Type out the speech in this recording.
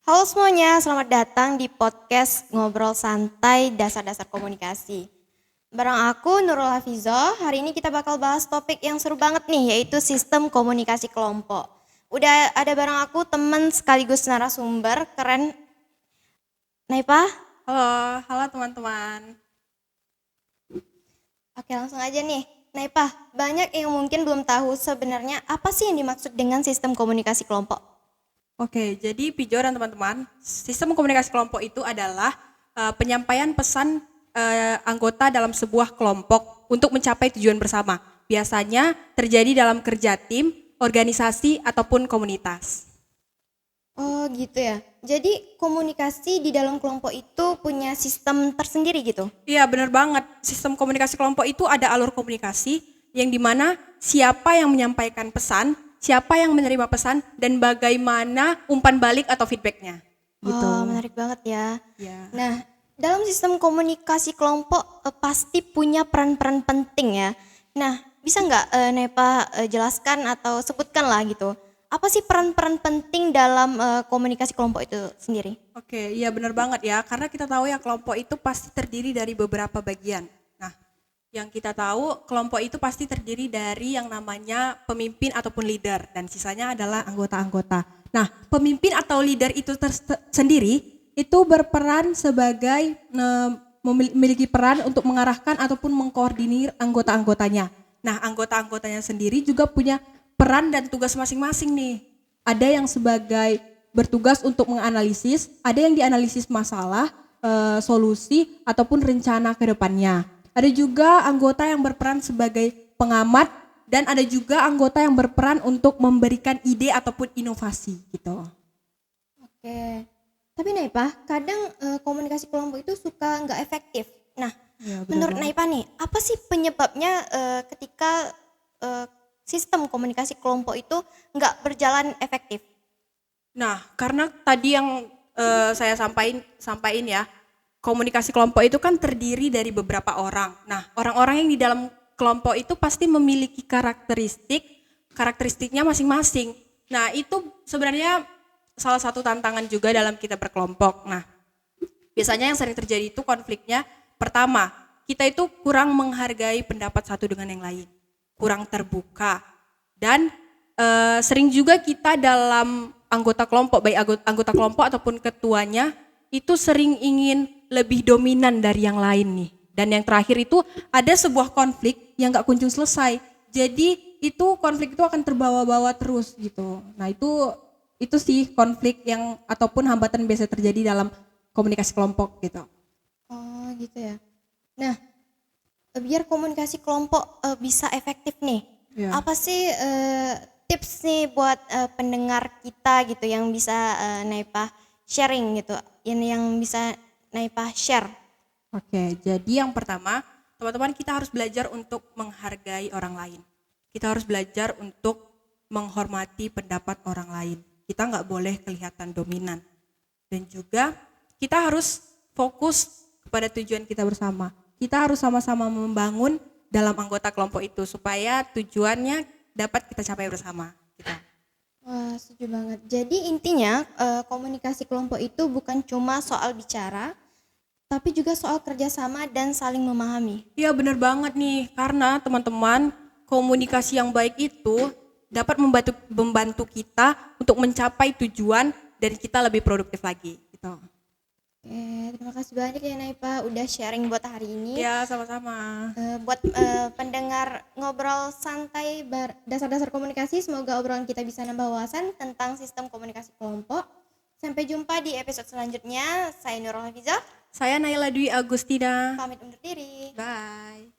Halo semuanya, selamat datang di podcast Ngobrol Santai Dasar-Dasar Komunikasi. Bareng aku Nurul Hafizoh, hari ini kita bakal bahas topik yang seru banget nih, yaitu sistem komunikasi kelompok. Udah ada bareng aku teman sekaligus narasumber, keren. Naipa? Halo teman-teman. Oke langsung aja nih. Naipa, banyak yang mungkin belum tahu sebenarnya apa sih yang dimaksud dengan sistem komunikasi kelompok? Oke, jadi Pijo dan teman-teman, sistem komunikasi kelompok itu adalah penyampaian pesan anggota dalam sebuah kelompok untuk mencapai tujuan bersama. Biasanya terjadi dalam kerja tim, organisasi, ataupun komunitas. Oh gitu ya. Jadi komunikasi di dalam kelompok itu punya sistem tersendiri gitu? Iya, benar banget. Sistem komunikasi kelompok itu ada alur komunikasi yang dimana siapa yang menyampaikan pesan, siapa yang menerima pesan, dan bagaimana umpan balik atau feedbacknya. Gitu. Oh, menarik banget ya. Ya. Nah, dalam sistem komunikasi kelompok pasti punya peran-peran penting ya. Nah, bisa nggak Nepa jelaskan atau sebutkan lah gitu. Apa sih peran-peran penting dalam komunikasi kelompok itu sendiri? Oke, iya benar banget ya. Karena kita tahu ya kelompok itu pasti terdiri dari beberapa bagian. Nah, yang kita tahu kelompok itu pasti terdiri dari yang namanya pemimpin ataupun leader dan sisanya adalah anggota-anggota. Nah, pemimpin atau leader itu sendiri itu berperan sebagai memiliki peran untuk mengarahkan ataupun mengkoordinir anggota-anggotanya. Nah, anggota-anggotanya sendiri juga punya peran dan tugas masing-masing nih. Ada yang sebagai bertugas untuk menganalisis, ada yang dianalisis masalah, solusi ataupun rencana ke depannya. Ada juga anggota yang berperan sebagai pengamat dan ada juga anggota yang berperan untuk memberikan ide ataupun inovasi gitu. Oke. Tapi Naipa, kadang komunikasi kelompok itu suka nggak efektif. Nah, Ya, menurut Naipa nih, apa sih penyebabnya ketika sistem komunikasi kelompok itu nggak berjalan efektif? Nah, karena tadi yang saya sampaikan ya, komunikasi kelompok itu kan terdiri dari beberapa orang. Nah, orang-orang yang di dalam kelompok itu pasti memiliki karakteristiknya masing-masing. Nah, itu sebenarnya salah satu tantangan juga dalam kita berkelompok. Nah, biasanya yang sering terjadi itu konfliknya, pertama, kita itu kurang menghargai pendapat satu dengan yang lain, kurang terbuka, dan sering juga kita dalam anggota kelompok, baik anggota kelompok ataupun ketuanya, itu sering ingin lebih dominan dari yang lain nih. Dan yang terakhir itu ada sebuah konflik yang gak kunjung selesai. Jadi itu konflik itu akan terbawa-bawa terus gitu. Nah itu sih konflik yang ataupun hambatan biasa terjadi dalam komunikasi kelompok gitu. Oh gitu ya. Nah, biar komunikasi kelompok bisa efektif nih, Ya. apa sih tips nih buat pendengar kita gitu yang bisa Naipa sharing gitu, yang bisa Naipa share? Oke, jadi yang pertama, teman-teman kita harus belajar untuk menghargai orang lain. Kita harus belajar untuk menghormati pendapat orang lain. Kita nggak boleh kelihatan dominan. Dan juga kita harus fokus kepada tujuan kita bersama. Kita harus sama-sama membangun dalam anggota kelompok itu supaya tujuannya dapat kita capai bersama. Gitu. Wah, setuju banget. Jadi intinya komunikasi kelompok itu bukan cuma soal bicara, tapi juga soal kerjasama dan saling memahami. Iya benar banget nih, karena teman-teman komunikasi yang baik itu dapat membantu kita untuk mencapai tujuan dan kita lebih produktif lagi. Gitu. Oke, terima kasih banyak ya Naipa udah sharing buat hari ini. Ya sama-sama. Buat pendengar ngobrol santai dasar-dasar komunikasi, semoga obrolan kita bisa nambah wawasan tentang sistem komunikasi kelompok. Sampai jumpa di episode selanjutnya. Saya Nurul Hafizah. Saya Naila Dwi Agustina. Pamit undur diri. Bye.